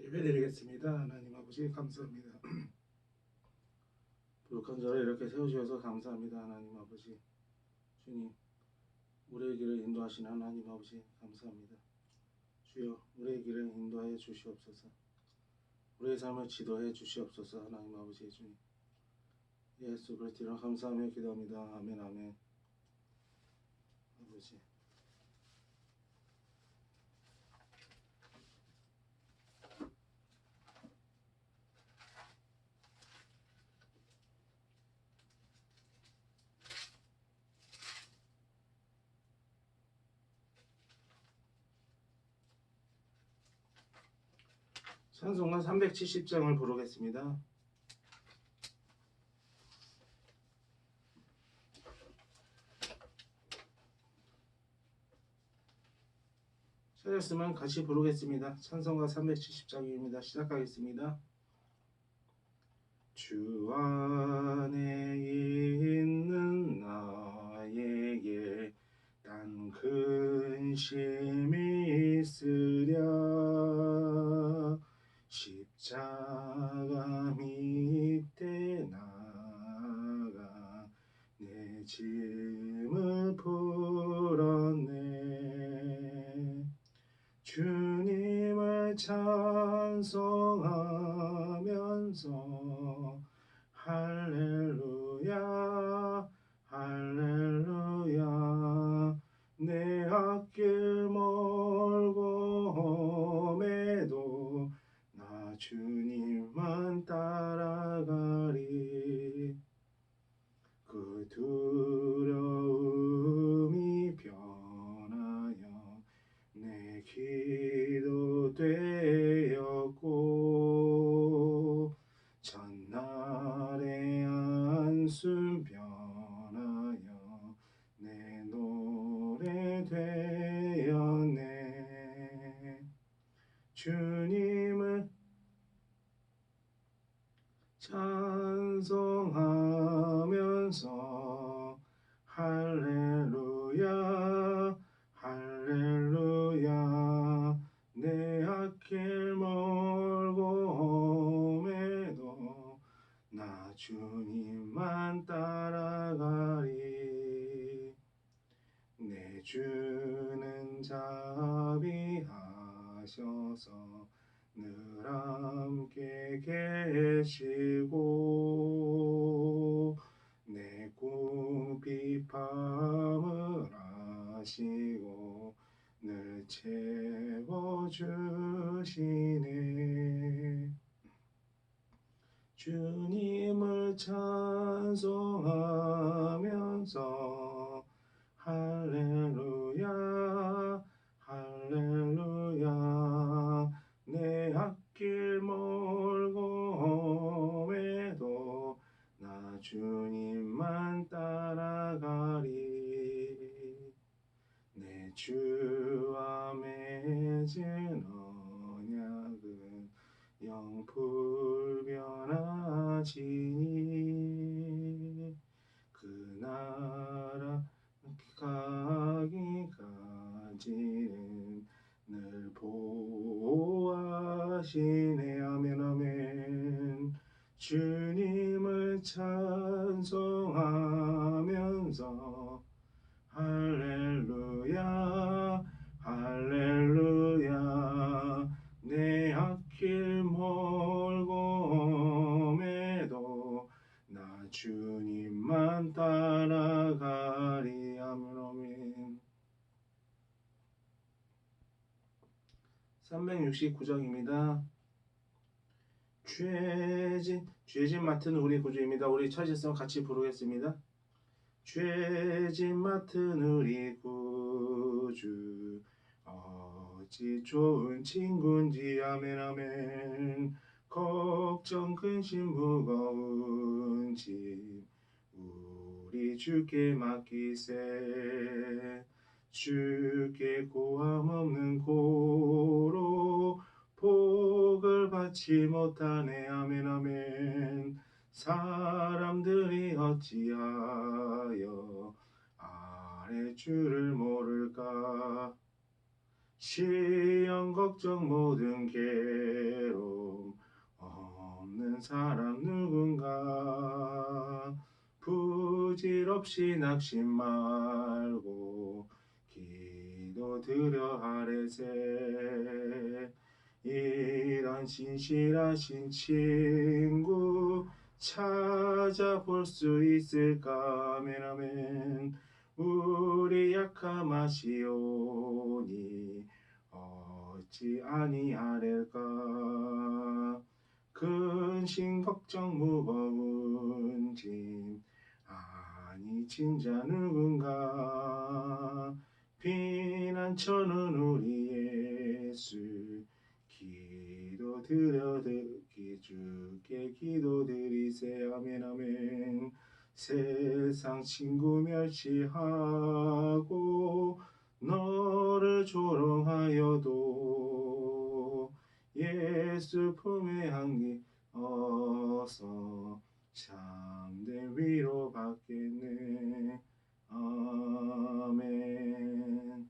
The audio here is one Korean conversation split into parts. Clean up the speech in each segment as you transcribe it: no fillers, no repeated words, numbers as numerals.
예배드리겠습니다. 하나님 아버지 감사합니다. 부족한 저를 이렇게 세워주셔서 감사합니다. 하나님 아버지 주님, 우리의 길을 인도하신 하나님 아버지 감사합니다. 주여, 우리의 길을 인도하여 주시옵소서. 우리의 삶을 지도해 주시옵소서. 하나님 아버지 주님, 예수 그리스도로 감사하며 기도합니다. 아멘 아멘. 아버지 찬송가 370장을 부르겠습니다. 찾았으면 같이 부르겠습니다. 찬송가 370장입니다. 시작하겠습니다. 주 안에 있는 나에게 단 근심이 있으랴. 십자가 밑에 나가 내 짐을 풀었네. 주님을 찬송하면서 할렐루야 할렐루야. 내 앞길 멀고 험해도 나 주님만 따라가리. 그 두려움이 변하여 내 기도 되었고 전날의 한숨 변하여 내 노래 되었네. 주님을 찬송하면서 할렐루야 할렐루야. 내 앞길 멀고 험해도 나 주님만 따라가리. 내 주는 자비하셔서 늘 함께 계시고 내 궁핍함을 아시고 늘 채워주시네. 주님을 찬송하면서 할렐루야 할렐루야. 내 앞길 멀고 험해도 나 주님만 따라가리. 내 주와 맺은 언약은 영 불변하지니 그 나라 가기까지는 늘 보호하시네. 아멘 아멘. 주님을 찬송하면서 할렐루야 할렐루야. 내 앞길 멀고 험해도 나 주님만 따라가리. 아멘 아멘. 369장입니다. 죄짐 맡은 우리 구주입니다. 우리 차지성 같이 부르겠습니다. 죄짐 맡은 우리 구주 어찌 좋은 친구인지. 아멘 아멘. 걱정 근심 무거운 짐 우리 주께 맡기세. 주께 고함 없는 고로 복을 받지 못하네. 아멘 아멘. 사람들이 어찌하여 아래 주를 모를까. 시험 걱정 모든 괴로움 없는 사람 누군가 부질없이 낙심 말고 기도드려 아뢰세 이런 진실하신 친구 찾아볼 수 있을까 아멘 아멘 우리 약함하시오니 어찌 아니하릴까 근심 걱정 무거운 짐 아니 진짜 누군가 피난처는 우리 예수 기도드려 주께 기도드리세 아멘 아멘 세상 친구 멸시하고 너를 조롱하여도 예수 품에 안기 어서 참된 위로 받겠네 아멘.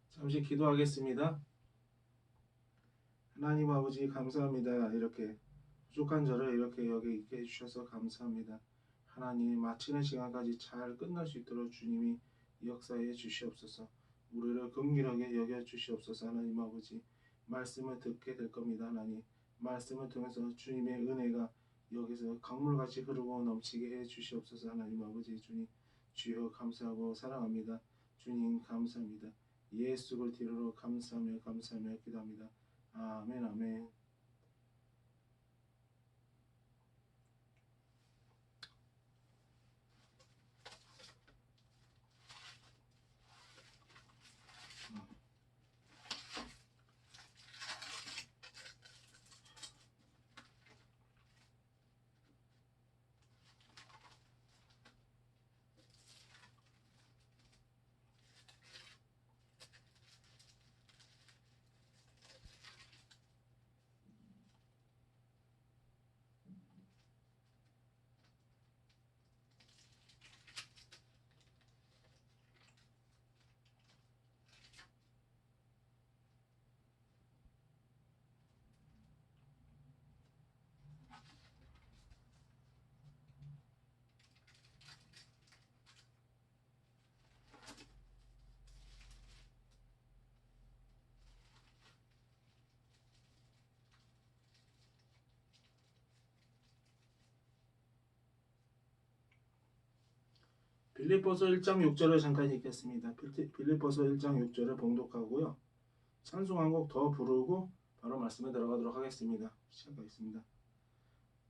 잠시 기도하겠습니다. 하나님 아버지 감사합니다. 이렇게 부족한 저를 이렇게 여기 있게 해주셔서 감사합니다. 하나님 마치는 시간까지 잘 끝날 수 있도록 주님이 역사해 주시옵소서. 우리를 긍휼하게 여겨 주시옵소서. 하나님 아버지 말씀을 듣게 될 겁니다. 하나님 말씀을 통해서 주님의 은혜가 여기서 강물같이 흐르고 넘치게 해 주시옵소서. 하나님 아버지 주님 주여 감사하고 사랑합니다. 주님 감사합니다. 예수 그리스도로 감사하며 기도합니다. 아멘 아멘. 빌립보서 1장 6절을 잠깐 읽겠습니다. 빌립보서 1장 6절을 봉독하고요. 찬송 한 곡 더 부르고 바로 말씀에 들어가도록 하겠습니다. 시작하겠습니다.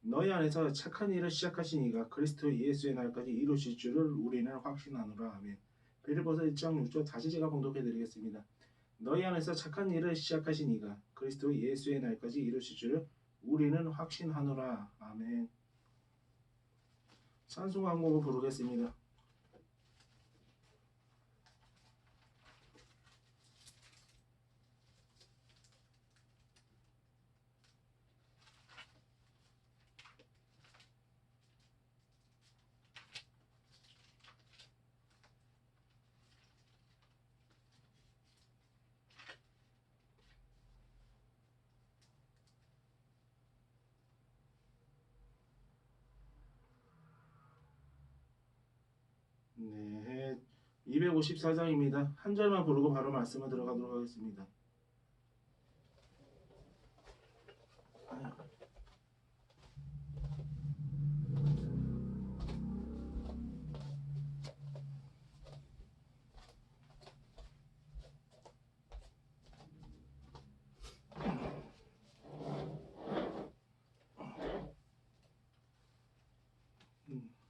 너희 안에서 착한 일을 시작하신 이가 그리스도 예수의 날까지 이루실 줄을 우리는 확신하노라. 아멘. 빌립보서 1장 6절 다시 제가 봉독해 드리겠습니다. 너희 안에서 착한 일을 시작하신 이가 그리스도 예수의 날까지 이루실 줄을 우리는 확신하노라. 아멘. 찬송 한 곡을 부르겠습니다. 네, 254장입니다. 한 절만 부르고 바로 말씀을 들어가도록 하겠습니다.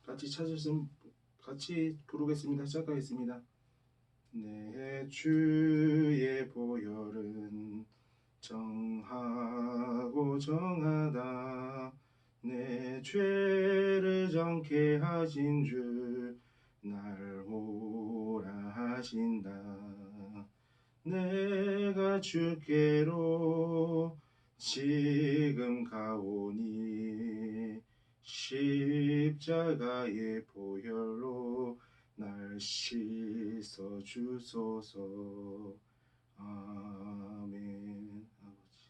같이 찾으시면 같이 부르겠습니다. 시작하겠습니다. 내 주의 보혈은 정하고 정하다 내 죄를 정케 하신 주 날 오라 하신다 내가 주께로 지금 가오니 십자가의 보혈로 날 씻어 주소서. 아멘. 아버지.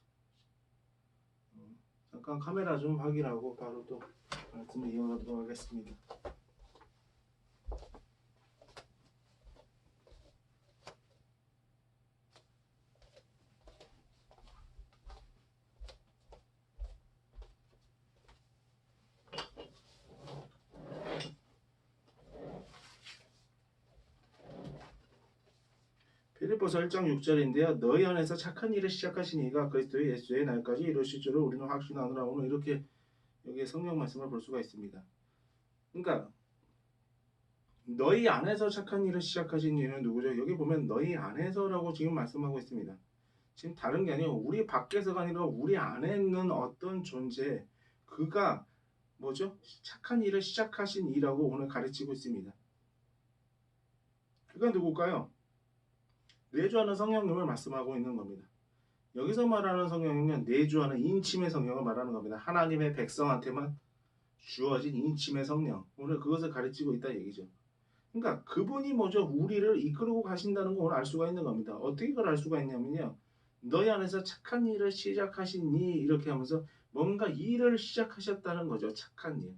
잠깐 카메라 좀 확인하고 바로 또 말씀을 이어가도록 하겠습니다. 빌립보서 1장 6절인데요. 너희 안에서 착한 일을 시작하신 이가 그리스도 예수의 날까지 이루실 줄을 우리는 확신하노라. 오늘 이렇게 여기에 성경 말씀을 볼 수가 있습니다. 그러니까 너희 안에서 착한 일을 시작하신 이는 누구죠? 여기 보면 너희 안에서라고 지금 말씀하고 있습니다. 지금 다른 게 아니고 우리 밖에서가 아니라 우리 안에 있는 어떤 존재, 그가 뭐죠? 착한 일을 시작하신 이라고 오늘 가르치고 있습니다. 그가 누굴까요? 내주하는 성령님을 말씀하고 있는 겁니다. 여기서 말하는 성령님은 내주하는 인침의 성령을 말하는 겁니다. 하나님의 백성한테만 주어진 인침의 성령. 오늘 그것을 가르치고 있다 얘기죠. 그러니까 그분이 뭐죠? 우리를 이끌고 가신다는 걸 알 수가 있는 겁니다. 어떻게 그걸 알 수가 있냐면요. 너희 안에서 착한 일을 시작하시니 이렇게 하면서 뭔가 일을 시작하셨다는 거죠. 착한 일.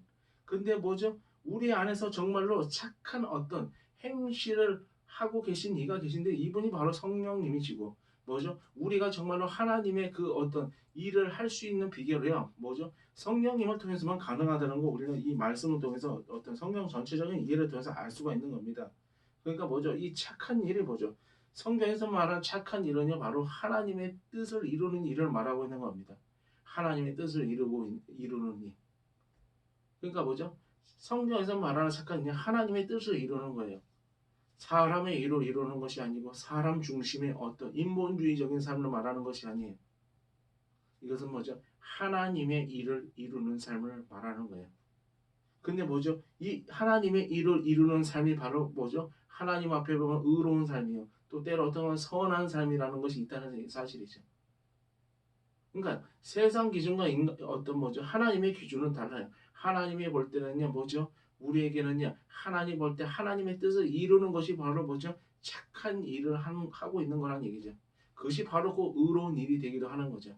근데 뭐죠? 우리 안에서 정말로 착한 어떤 행실을 하고 계신 이가 계신데 이분이 바로 성령님이시고 뭐죠? 우리가 정말로 하나님의 그 어떤 일을 할 수 있는 비결이요. 뭐죠? 성령님을 통해서만 가능하다는 거 우리는 이 말씀을 통해서 어떤 성경 전체적인 이해를 통해서 알 수가 있는 겁니다. 그러니까 뭐죠? 이 착한 일이 뭐죠? 성경에서 말한 착한 일은요, 바로 하나님의 뜻을 이루는 일을 말하고 있는 겁니다. 하나님의 뜻을 이루는 일. 그러니까 뭐죠? 성경에서 말하는 착한 일은 하나님의 뜻을 이루는 거예요. 사람의 일을 이루는 것이 아니고 사람 중심의 어떤 인본주의적인 삶을 말하는 것이 아니에요. 이것은 뭐죠? 하나님의 일을 이루는 삶을 말하는 거예요. 근데 뭐죠? 이 하나님의 일을 이루는 삶이 바로 뭐죠? 하나님 앞에 보면 의로운 삶이요. 또 때로 어떤 선한 삶이라는 것이 있다는 사실이죠. 그러니까 세상 기준과 어떤 뭐죠? 하나님의 기준은 달라요. 하나님이 볼 때는요, 뭐죠? 우리에게는요, 하나님 볼 때 하나님의 뜻을 이루는 것이 바로 뭐죠? 착한 일을 하고 있는 거란 얘기죠. 그것이 바로 그 의로운 일이 되기도 하는 거죠.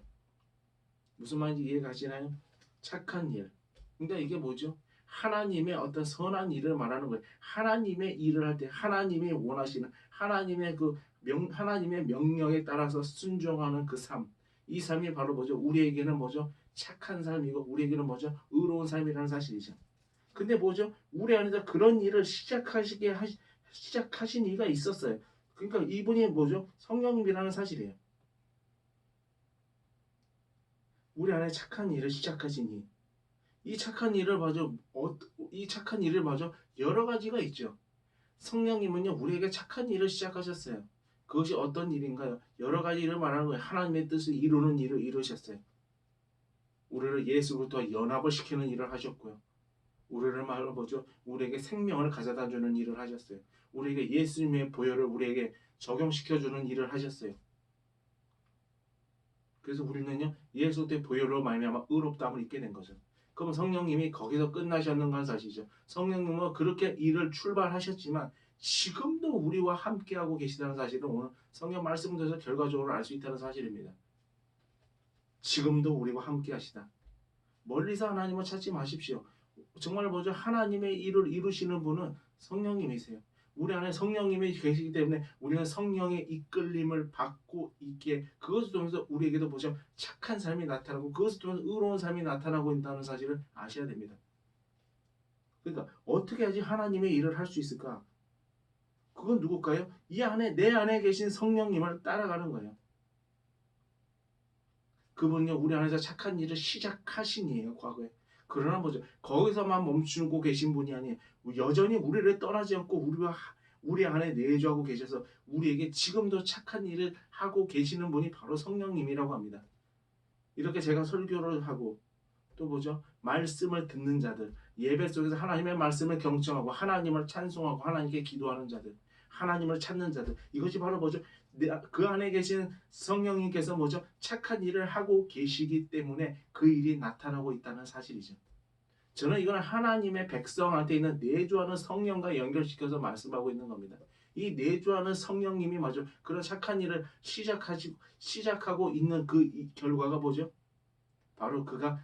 무슨 말인지 이해가 가시나요? 착한 일. 그러니까 이게 뭐죠? 하나님의 어떤 선한 일을 말하는 거예요. 하나님의 일을 할 때 하나님이 원하시는 하나님의 하나님의 명령에 따라서 순종하는 그 삶. 이 삶이 바로 뭐죠? 우리에게는 뭐죠? 착한 삶이고 우리에게는 뭐죠? 의로운 삶이라는 사실이죠. 근데 뭐죠? 우리 안에서 그런 일을 시작하신 이가 있었어요. 그러니까 이분이 뭐죠? 성령님이라는 사실이에요. 우리 안에 착한 일을 시작하신 이. 이 착한 일을 봐줘. 이 착한 일을 봐줘. 여러 가지가 있죠. 성령님은요, 우리에게 착한 일을 시작하셨어요. 그것이 어떤 일인가요? 여러 가지 일을 말하는 거예요. 하나님의 뜻을 이루는 일을 이루셨어요. 우리를 예수부터 연합을 시키는 일을 하셨고요. 우리를 말로 보죠. 우리에게 생명을 가져다 주는 일을 하셨어요. 우리에게 예수님의 보혈을 우리에게 적용시켜주는 일을 하셨어요. 그래서 우리는요, 예수의 보혈로 말미암아 의롭다함을 입게 된 거죠. 그럼 성령님이 거기서 끝나셨는 건 사실이죠. 성령님은 그렇게 일을 출발하셨지만 지금도 우리와 함께하고 계시다는 사실은 오늘 성경 말씀을 통해서 결과적으로 알 수 있다는 사실입니다. 지금도 우리와 함께하시다. 멀리서 하나님을 찾지 마십시오. 정말 뭐죠? 하나님의 일을 이루시는 분은 성령님이세요. 우리 안에 성령님이 계시기 때문에 우리는 성령의 이끌림을 받고 있기에 그것을 통해서 우리에게도 보죠. 착한 삶이 나타나고 그것을 통해서 의로운 삶이 나타나고 있다는 사실을 아셔야 됩니다. 그러니까 어떻게 하지 하나님의 일을 할 수 있을까? 그건 누굴까요? 내 안에 계신 성령님을 따라가는 거예요. 그분은요, 우리 안에서 착한 일을 시작하신 이에요, 과거에. 그러나 뭐죠? 거기서만 멈추고 계신 분이 아니에요. 여전히 우리를 떠나지 않고 우리 안에 내주하고 계셔서 우리에게 지금도 착한 일을 하고 계시는 분이 바로 성령님이라고 합니다. 이렇게 제가 설교를 하고 또 뭐죠? 말씀을 듣는 자들, 예배 속에서 하나님의 말씀을 경청하고 하나님을 찬송하고 하나님께 기도하는 자들, 하나님을 찾는 자들, 이것이 바로 뭐죠? 그 안에 계신 성령님께서 뭐죠? 착한 일을 하고 계시기 때문에 그 일이 나타나고 있다는 사실이죠. 저는 이거는 하나님의 백성한테 있는 내주하는 성령과 연결시켜서 말씀하고 있는 겁니다. 이 내주하는 성령님이 맞아 그런 착한 일을 시작하고 있는 그 결과가 뭐죠? 바로 그가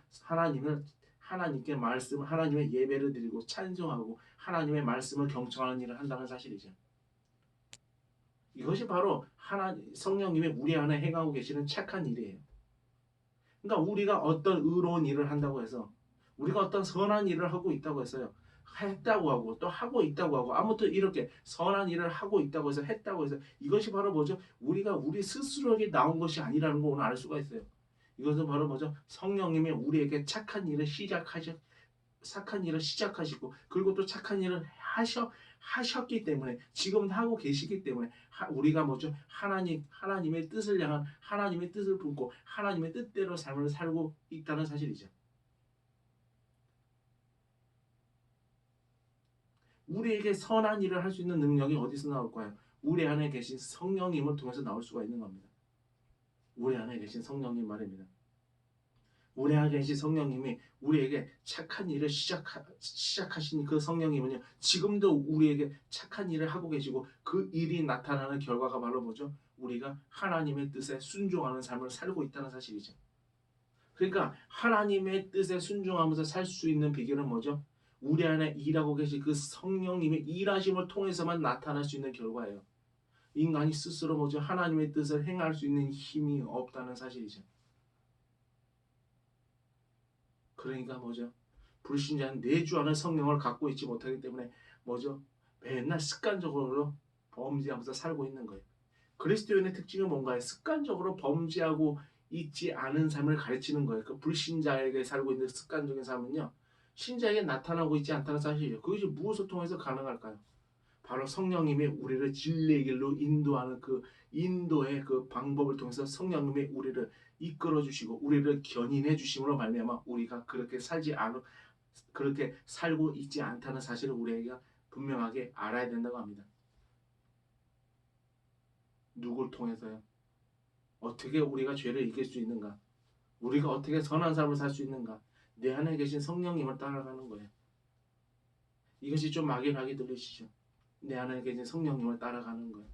하나님께 말씀, 하나님의 예배를 드리고 찬송하고 하나님의 말씀을 경청하는 일을 한다는 사실이죠. 이것이 바로 성령님이 우리 안에 행하고 계시는 착한 일이에요. 그러니까 우리가 어떤 의로운 일을 한다고 해서 우리가 어떤 선한 일을 하고 있다고 해서요. 했다고 하고 또 하고 있다고 하고 아무튼 이렇게 선한 일을 하고 있다고 해서 했다고 해서 이것이 바로 뭐죠? 우리가 우리 스스로에게 나온 것이 아니라는 거 오늘 알 수가 있어요. 이것은 바로 뭐죠? 성령님이 우리에게 착한 일을 시작하시고 그리고 또 착한 일을 하셨기 때문에 지금 하고 계시기 때문에 우리가 뭐죠? 하나님의 뜻을 향한 하나님의 뜻을 품고 하나님의 뜻대로 삶을 살고 있다는 사실이죠. 우리에게 선한 일을 할 수 있는 능력이 어디서 나올까요? 우리 안에 계신 성령님을 통해서 나올 수가 있는 겁니다. 우리 안에 계신 성령님 말입니다. 우리 안에 계신 성령님이 우리에게 착한 일을 시작하신 그 성령님은요. 지금도 우리에게 착한 일을 하고 계시고 그 일이 나타나는 결과가 바로 뭐죠? 우리가 하나님의 뜻에 순종하는 삶을 살고 있다는 사실이죠. 그러니까 하나님의 뜻에 순종하면서 살 수 있는 비결은 뭐죠? 우리 안에 일하고 계신 그 성령님의 일하심을 통해서만 나타날 수 있는 결과예요. 인간이 스스로 뭐죠? 하나님의 뜻을 행할 수 있는 힘이 없다는 사실이죠. 그러니까 뭐죠? 불신자는 내주하는 성령을 갖고 있지 못하기 때문에 뭐죠? 맨날 습관적으로 범죄하면서 살고 있는 거예요. 그리스도인의 특징은 뭔가요? 습관적으로 범죄하고 있지 않은 삶을 가르치는 거예요. 그 불신자에게 살고 있는 습관적인 삶은요. 신자에게 나타나고 있지 않다는 사실이죠. 그것이 무엇을 통해서 가능할까요? 바로 성령님이 우리를 진리의 길로 인도하는 그 인도의 그 방법을 통해서 성령님이 우리를 이끌어 주시고 우리를 견인해 주심으로 말미암아 우리가 그렇게 살고 있지 않다는 사실을 우리가 분명하게 알아야 된다고 합니다. 누굴 통해서요? 어떻게 우리가 죄를 이길 수 있는가? 우리가 어떻게 선한 삶을 살 수 있는가? 내 안에 계신 성령님을 따라가는 거예요. 이것이 좀 막연하게 들리시죠? 내 안에 계신 성령님을 따라가는 거예요.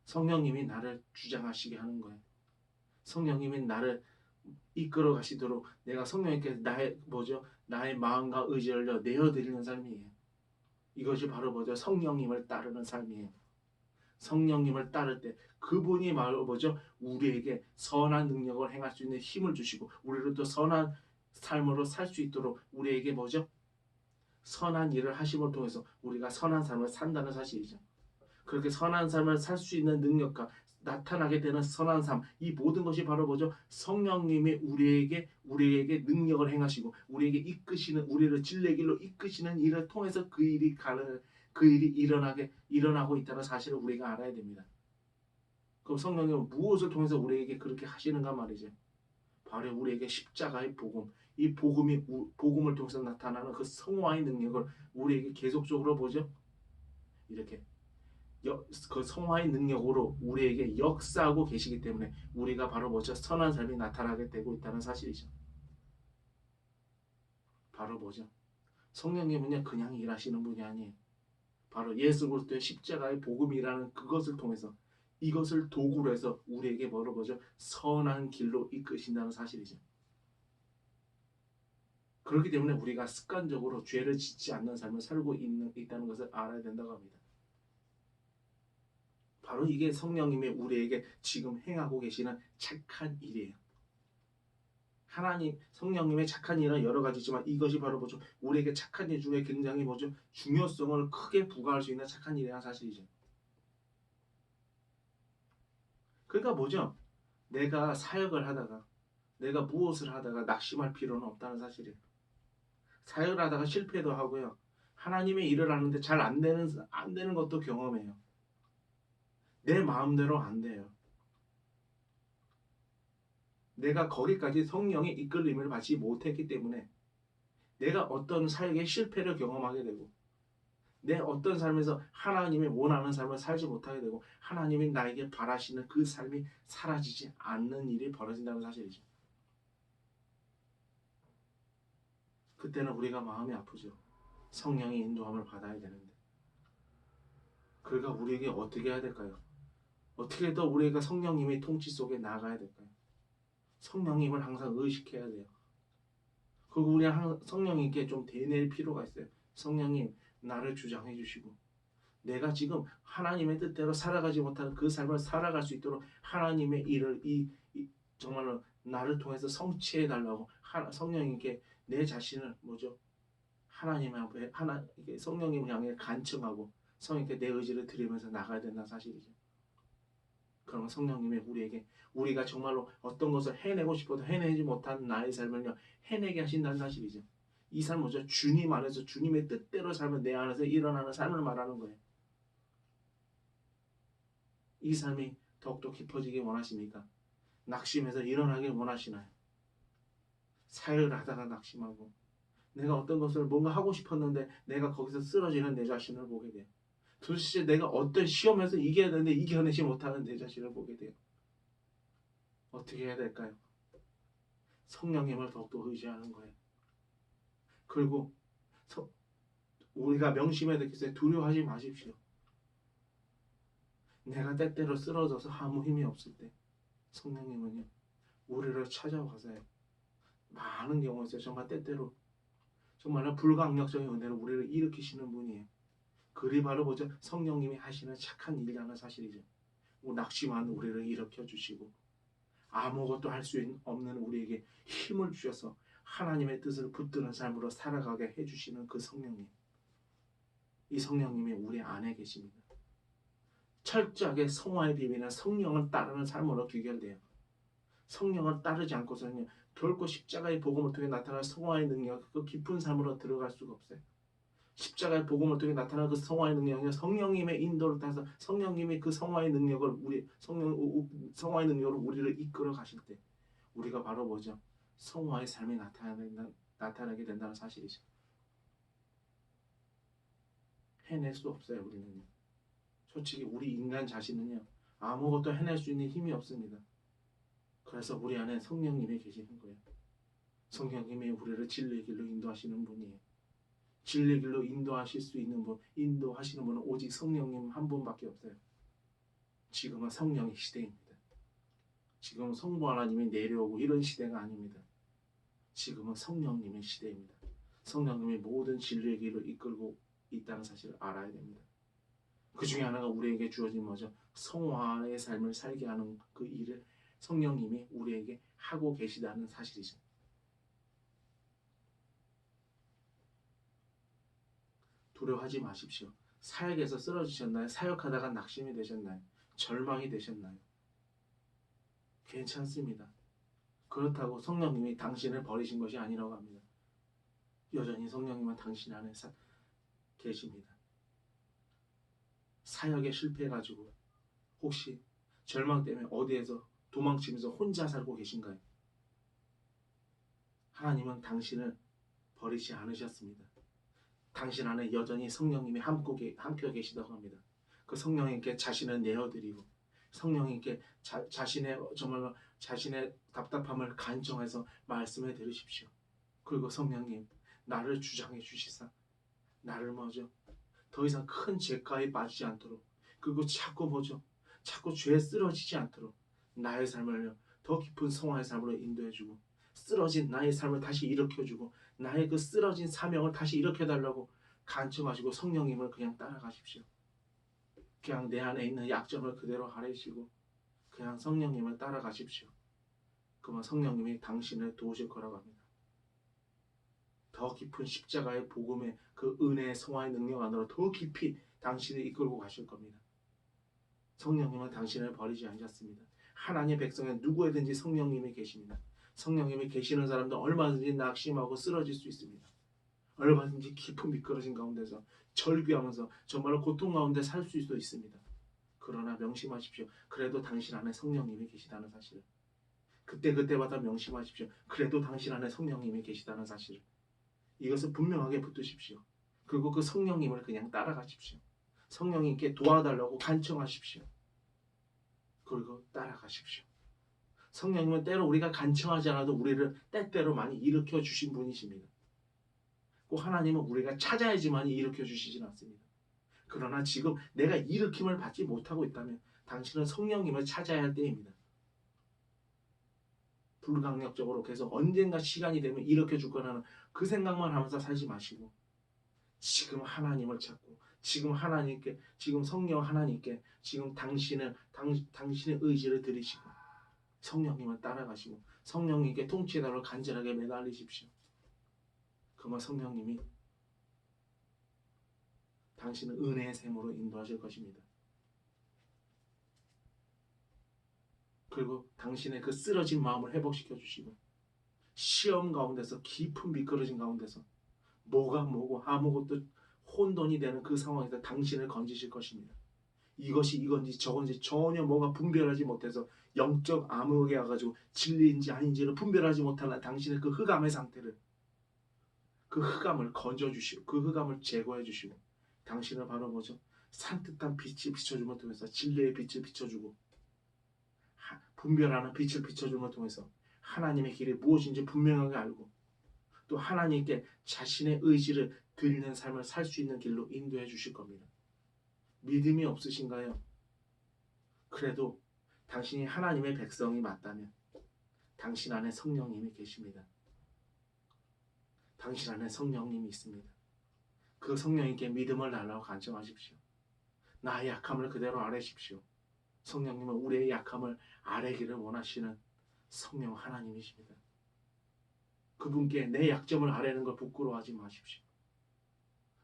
성령님이 나를 주장하시게 하는 거예요. 성령님이 나를 이끌어 가시도록 내가 성령님께 나의 마음과 의지를 내어드리는 삶이에요. 이것이 바로 뭐죠? 성령님을 따르는 삶이에요. 성령님을 따를 때 그분이 바로 우리에게 선한 능력을 행할 수 있는 힘을 주시고 우리를 또 선한 삶으로 살 수 있도록 우리에게 선한 일을 하심을 통해서 우리가 선한 삶을 산다는 사실이죠. 그렇게 선한 삶을 살 수 있는 능력과 나타나게 되는 선한 삶, 이 모든 것이 바로 성령님이 우리에게 능력을 행하시고 우리에게 우리를 진리의 길로 이끄시는 일을 통해서 그 일이 일어나고 있다는 사실을 우리가 알아야 됩니다. 그럼 성령님은 무엇을 통해서 우리에게 그렇게 하시는가 말이죠. 바로 우리에게 십자가의 복음, 이 복음을 통해서 나타나는 그 성화의 능력을 우리에게 계속적으로 이렇게 그 성화의 능력으로 우리에게 역사하고 계시기 때문에 우리가 바로 선한 삶이 나타나게 되고 있다는 사실이죠. 바로 성령님은요 그냥 일하시는 분이 아니에요. 바로 예수 그리스도의 십자가의 복음이라는 그것을 통해서 이것을 도구로 해서 우리에게 선한 길로 이끄신다는 사실이죠. 그렇기 때문에 우리가 습관적으로 죄를 짓지 않는 삶을 살고 있다는 것을 알아야 된다고 합니다. 바로 이게 성령님이 우리에게 지금 행하고 계시는 착한 일이에요. 성령님의 착한 일은 여러 가지지만 이것이 바로 우리에게 착한 일 중에 굉장히 중요성을 크게 부과할 수 있는 착한 일이라는 사실이죠. 그러니까 내가 사역을 하다가 내가 무엇을 하다가 낙심할 필요는 없다는 사실이에요. 사역을 하다가 실패도 하고요. 하나님의 일을 하는데 잘 안 되는 것도 경험해요. 내 마음대로 안 돼요. 내가 거기까지 성령의 이끌림을 받지 못했기 때문에 내가 어떤 사역의 실패를 경험하게 되고 내 어떤 삶에서 하나님이 원하는 삶을 살지 못하게 되고 하나님이 나에게 바라시는 그 삶이 사라지지 않는 일이 벌어진다는 사실이죠. 그때는 우리가 마음이 아프죠. 성령의 인도함을 받아야 되는데. 그러니까 우리에게 어떻게 해야 될까요? 어떻게 더 우리가 성령님의 통치 속에 나가야 될까요? 성령님을 항상 의식해야 돼요. 그리고 우리 성령님께 좀 대낼 필요가 있어요. 성령님, 나를 주장해 주시고 내가 지금 하나님의 뜻대로 살아가지 못하는 그 삶을 살아갈 수 있도록 하나님의 일을 정말로 나를 통해서 성취해 달라고 성령님께 내 자신을 뭐죠? 하나님 앞에 성령님을 향해 간청하고 성령님께 내 의지를 드리면서 나가야 된다는 사실이죠. 그러면 성령님이 우리가 정말로 어떤 것을 해내고 싶어도 해내지 못한 나의 삶을 해내게 하신다는 사실이죠. 이 삶은 뭐죠? 주님 안에서 주님의 뜻대로 살면 내 안에서 일어나는 삶을 말하는 거예요. 이 삶이 더욱더 깊어지길 원하십니까? 낙심해서 일어나길 원하시나요? 사역을 하다가 낙심하고 내가 어떤 것을 뭔가 하고 싶었는데 내가 거기서 쓰러지는 내 자신을 보게 돼요. 도대체 내가 어떤 시험에서 이겨야 되는데 이겨내지 못하는 내 자신을 보게 돼요. 어떻게 해야 될까요? 성령님을 더욱더 의지하는 거예요. 그리고 우리가 명심해야 될 것은 두려워하지 마십시오. 내가 때때로 쓰러져서 아무 힘이 없을 때 성령님은요 우리를 찾아와서요 많은 경우에서 정말 때때로 정말 불가항력적인 은혜로 우리를 일으키시는 분이에요. 그리 바로 뭐죠? 성령님이 하시는 착한 일이라는 사실이죠. 낙심한 우리를 일으켜 주시고 아무것도 할 수 없는 우리에게 힘을 주셔서 하나님의 뜻을 붙드는 삶으로 살아가게 해주시는 그 성령님. 이 성령님이 우리 안에 계십니다. 철저하게 성화의 비밀은 성령을 따르는 삶으로 귀결돼요. 성령을 따르지 않고서는 결코 십자가의 복음을 통해 나타난 성화의 능력, 그 깊은 삶으로 들어갈 수가 없어요. 십자가의 복음을 통해 나타난 그 성화의 능력은 성령님의 인도를 따라서 성령님이 그 성화의 능력을 성화의 능력으로 우리를 이끌어 가실 때 우리가 바로 뭐죠? 성화의 삶이 나타나게 된다는 사실이죠. 해낼 수 없어요. 우리는요. 솔직히 우리 인간 자신은요. 아무것도 해낼 수 있는 힘이 없습니다. 그래서 우리 안에 성령님이 계시는 거예요. 성령님이 우리를 진리의 길로 인도하시는 분이에요. 진리의 길로 인도하실 수 있는 분, 인도하시는 분은 오직 성령님 한 분밖에 없어요. 지금은 성령의 시대입니다. 지금은 성부 하나님이 내려오고 이런 시대가 아닙니다. 지금은 성령님의 시대입니다. 성령님이 모든 진리의 길로 이끌고 있다는 사실을 알아야 됩니다. 그 중에 하나가 우리에게 주어진 뭐죠? 성화의 삶을 살게 하는 그 일을 성령님이 우리에게 하고 계시다는 사실이죠. 두려워하지 마십시오. 사역에서 쓰러지셨나요? 사역하다가 낙심이 되셨나요? 절망이 되셨나요? 괜찮습니다. 그렇다고 성령님이 당신을 버리신 것이 아니라고 합니다. 여전히 성령님은 당신 안에 계십니다. 사역에 실패해가지고 혹시 절망 때문에 어디에서 도망치면서 혼자 살고 계신가요? 하나님은 당신을 버리지 않으셨습니다. 당신 안에 여전히 성령님이 함께 계시다고 합니다. 그 성령님께 자신을 내어드리고 성령님께 정말로 자신의 답답함을 간청해서 말씀해 드리십시오. 그리고 성령님 나를 주장해 주시사 나를 뭐죠? 더 이상 큰 죄가에 빠지지 않도록 그리고 자꾸 죄에 쓰러지지 않도록 나의 삶을 더 깊은 성화의 삶으로 인도해주고 쓰러진 나의 삶을 다시 일으켜주고 나의 그 쓰러진 사명을 다시 일으켜달라고 간청하시고 성령님을 그냥 따라가십시오. 그냥 내 안에 있는 약점을 그대로 하시고 그냥 성령님을 따라가십시오. 그러면 성령님이 당신을 도우실 거라고 합니다. 더 깊은 십자가의 복음의 그 은혜의 성화의 능력 안으로 더 깊이 당신을 이끌고 가실 겁니다. 성령님은 당신을 버리지 않으셨습니다. 하나님의 백성에 누구에든지 성령님이 계십니다. 성령님이 계시는 사람도 얼마든지 낙심하고 쓰러질 수 있습니다. 얼마든지 깊은 미끄러진 가운데서 절규하면서 정말로 고통 가운데 살 수도 있습니다. 그러나 명심하십시오. 그래도 당신 안에 성령님이 계시다는 사실을. 그때마다 명심하십시오. 그래도 당신 안에 성령님이 계시다는 사실을. 이것을 분명하게 붙드십시오. 그리고 그 성령님을 그냥 따라가십시오. 성령님께 도와달라고 간청하십시오. 그리고 따라가십시오. 성령님은 때로 우리가 간청하지 않아도 우리를 때때로 많이 일으켜 주신 분이십니다. 꼭 하나님은 우리가 찾아야지만 일으켜 주시진 않습니다. 그러나 지금 내가 일으킴을 받지 못하고 있다면 당신은 성령님을 찾아야 할 때입니다. 불강력적으로 계속 언젠가 시간이 되면 일으켜 줄 거라는 그 생각만 하면서 살지 마시고 지금 하나님을 찾고 지금 하나님께 지금 성령 하나님께 지금 당신의 의지를 들이시고 성령님을 따라가시고 성령님께 통치다로 간절하게 매달리십시오. 그러면 성령님이 당신을 은혜의 샘으로 인도하실 것입니다. 그리고 당신의 그 쓰러진 마음을 회복시켜 주시고 시험 가운데서 깊은 미끄러진 가운데서 뭐가 뭐고 아무것도 혼돈이 되는 그 상황에서 당신을 건지실 것입니다. 이것이 이건지 저건지 전혀 뭐가 분별하지 못해서 영적 암흑에 와가지고 진리인지 아닌지를 분별하지 못하는 당신의 그 흑암의 상태를 그 흑암을 건져주시고 그 흑암을 제거해 주시고 당신을 바로 뭐죠? 산뜻한 빛을 비춰줌을 통해서 진리의 빛을 비춰주고 분별하는 빛을 비춰줌을 통해서 하나님의 길이 무엇인지 분명하게 알고 또 하나님께 자신의 의지를 드리는 삶을 살 수 있는 길로 인도해 주실 겁니다. 믿음이 없으신가요? 그래도 당신이 하나님의 백성이 맞다면 당신 안에 성령님이 계십니다. 당신 안에 성령님이 있습니다. 그 성령님께 믿음을 달라고 간청하십시오. 나의 약함을 그대로 아뢰십시오. 성령님은 우리의 약함을 아뢰기를 원하시는 성령 하나님이십니다. 그분께 내 약점을 아뢰는 걸 부끄러워하지 마십시오.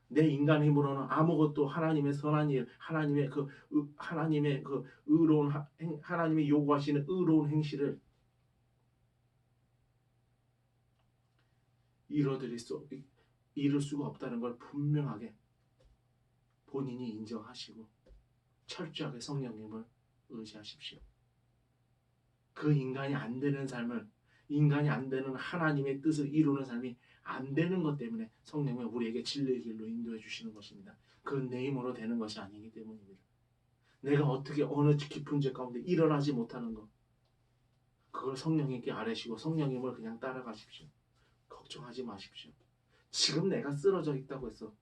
내 인간 힘으로는 아무것도 하나님의 선한 일, 하나님의 그 의로운 하나님이 요구하시는 의로운 행실을 이룰 수가 없다는 걸 분명하게 본인이 인정하시고 철저하게 성령님을 의지하십시오. 그 인간이 안 되는 삶을 인간이 안 되는 하나님의 뜻을 이루는 삶이 안 되는 것 때문에 성령은 우리에게 진리의 길로 인도해 주시는 것입니다. 그건 내 힘으로 되는 것이 아니기 때문입니다. 내가 어떻게 어느 깊은 죄 가운데 일어나지 못하는 것 그걸 성령님께 아뢰시고 성령님을 그냥 따라가십시오. 걱정하지 마십시오. 지금 내가 쓰러져 있다고 해서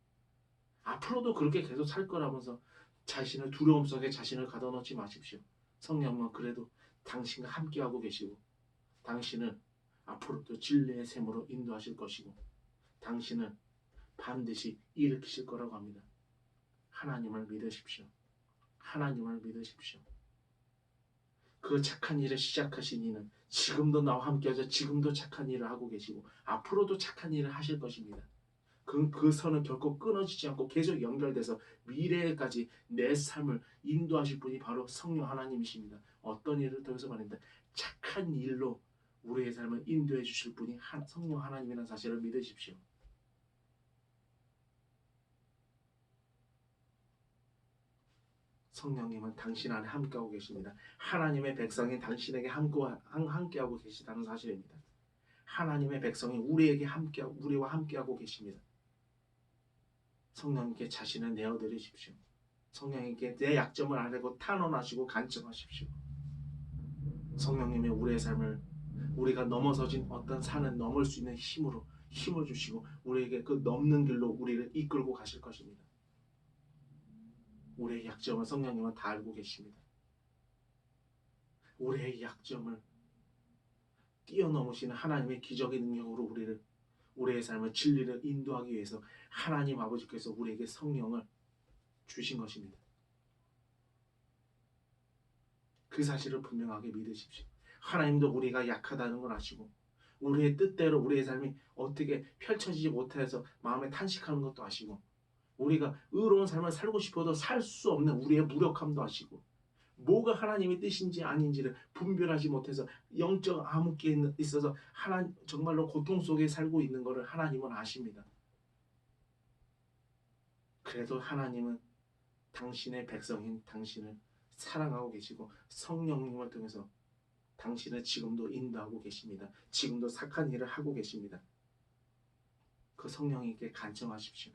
앞으로도 그렇게 계속 살 거라면서 자신을 두려움 속에 자신을 가둬놓지 마십시오. 성령은 그래도 당신과 함께하고 계시고 당신은 앞으로도 진리의 샘으로 인도하실 것이고 당신은 반드시 일으키실 거라고 합니다. 하나님을 믿으십시오. 하나님을 믿으십시오. 그 착한 일을 시작하신 이는 지금도 나와 함께하셔 지금도 착한 일을 하고 계시고 앞으로도 착한 일을 하실 것입니다. 그 선은 결코 끊어지지 않고 계속 연결돼서 미래에까지 내 삶을 인도하실 분이 바로 성령 하나님이십니다. 어떤 일을 통해서 말입니다. 착한 일로 우리의 삶을 인도해 주실 분이 성령 하나님이라는 사실을 믿으십시오. 성령님은 당신 안에 함께하고 계십니다. 하나님의 백성인 당신에게 함께하고 계시다는 사실입니다. 하나님의 백성이 우리와 함께하고 계십니다. 성령님께 자신을 내어드리십시오. 성령님께 내 약점을 아뢰고 탄원하시고 간청하십시오. 성령님의 우리의 삶을 우리가 넘어서진 어떤 산을 넘을 수 있는 힘을 주시고 우리에게 그 넘는 길로 우리를 이끌고 가실 것입니다. 우리의 약점을 성령님은 다 알고 계십니다. 우리의 약점을 뛰어넘으시는 하나님의 기적의 능력으로 우리의 삶을 진리를 인도하기 위해서 하나님 아버지께서 우리에게 성령을 주신 것입니다. 그 사실을 분명하게 믿으십시오. 하나님도 우리가 약하다는 걸 아시고 우리의 뜻대로 우리의 삶이 어떻게 펼쳐지지 못해서 마음에 탄식하는 것도 아시고 우리가 의로운 삶을 살고 싶어도 살 수 없는 우리의 무력함도 아시고 뭐가 하나님의 뜻인지 아닌지를 분별하지 못해서 영적 암흑기에 있어서 정말로 고통 속에 살고 있는 것을 하나님은 아십니다. 그래도 하나님은 당신의 백성인 당신을 사랑하고 계시고 성령님을 통해서 당신을 지금도 인도하고 계십니다. 지금도 착한 일을 하고 계십니다. 그 성령님께 간청하십시오.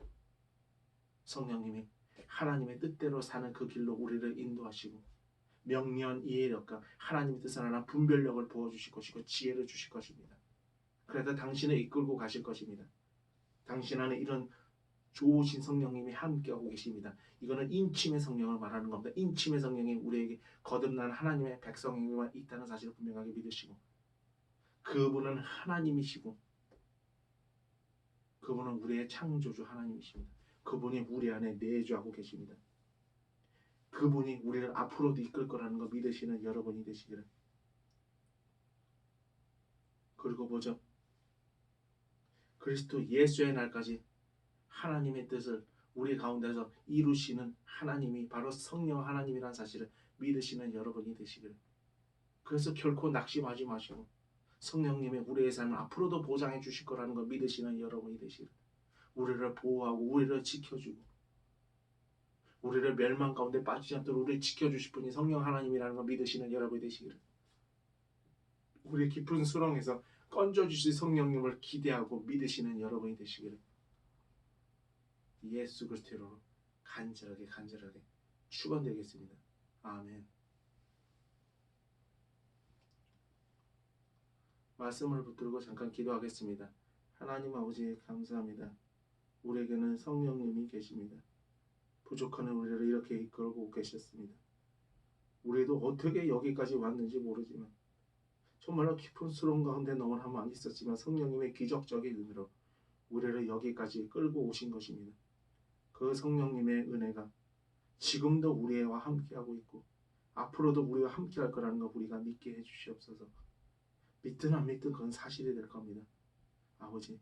성령님이 하나님의 뜻대로 사는 그 길로 우리를 인도하시고 명령 이해력과 하나님의 뜻을 하나 분별력을 부어주실 것이고 지혜를 주실 것입니다. 그래서 당신을 이끌고 가실 것입니다. 당신 안에 이런 좋으신 성령님이 함께하고 계십니다. 이거는 인침의 성령을 말하는 겁니다. 인침의 성령이 우리에게 거듭난 하나님의 백성에게만 있다는 사실을 분명하게 믿으시고, 그분은 하나님이시고 그분은 우리의 창조주 하나님이십니다. 그분이 우리 안에 내주하고 계십니다. 그분이 우리를 앞으로도 이끌 거라는 거 믿으시는 여러분이 되시기를. 그리고 보죠. 그리스도 예수의 날까지 하나님의 뜻을 우리 가운데서 이루시는 하나님이 바로 성령 하나님이라는 사실을 믿으시는 여러분이 되시기를. 그래서 결코 낙심하지 마시고 성령님의 우리의 삶을 앞으로도 보장해 주실 거라는 걸 믿으시는 여러분이 되시기를. 우리를 보호하고 우리를 지켜주고 우리를 멸망 가운데 빠지지 않도록 우리를 지켜주실 분이 성령 하나님이라는 걸 믿으시는 여러분이 되시기를. 우리 깊은 수렁에서 건져주실 성령님을 기대하고 믿으시는 여러분이 되시기를. 예수 그리스도로 간절하게 축원되겠습니다. 아멘. 말씀을 붙들고 잠깐 기도하겠습니다. 하나님 아버지 감사합니다. 우리에게는 성령님이 계십니다. 부족한 우리를 이렇게 이끌고 계셨습니다. 우리도 어떻게 여기까지 왔는지 모르지만 정말로 깊은 수렁 가운데 너무나 많이 있었지만 성령님의 기적적인 은혜로 우리를 여기까지 끌고 오신 것입니다. 그 성령님의 은혜가 지금도 우리와 함께하고 있고 앞으로도 우리와 함께할 거라는 거 우리가 믿게 해주시옵소서. 믿든 안 믿든 그건 사실이 될 겁니다. 아버지,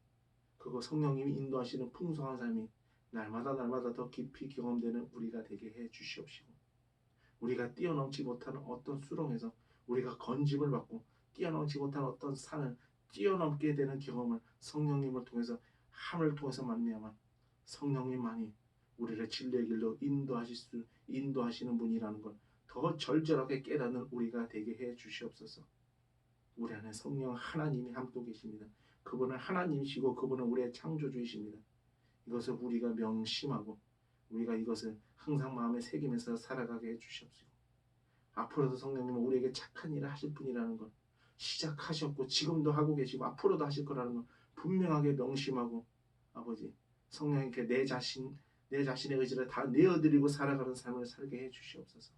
그거 성령님이 인도하시는 풍성한 삶이 날마다 더 깊이 경험되는 우리가 되게 해주시옵시고, 우리가 뛰어넘지 못하는 어떤 수렁에서 우리가 건짐을 받고 뛰어넘지 못한 어떤 산을 뛰어넘게 되는 경험을 성령님을 통해서 함을 통해서 만나야만 성령님만이 우리를 진리의 길로 인도하시는 분이라는 걸 더 절절하게 깨닫는 우리가 되게 해 주시옵소서. 우리 안에 성령 하나님이 함께 계십니다. 그분은 하나님이시고 그분은 우리의 창조주이십니다. 이것을 우리가 명심하고 우리가 이것을 항상 마음에 새기면서 살아가게 해 주시옵시고, 앞으로도 성령님은 우리에게 착한 일을 하실 분이라는 걸 시작하셨고 지금도 하고 계시고 앞으로도 하실 거라는 걸 분명하게 명심하고, 아버지 성령님께 내 자신의 의지를 다 내어드리고 살아가는 삶을 살게 해 주시옵소서.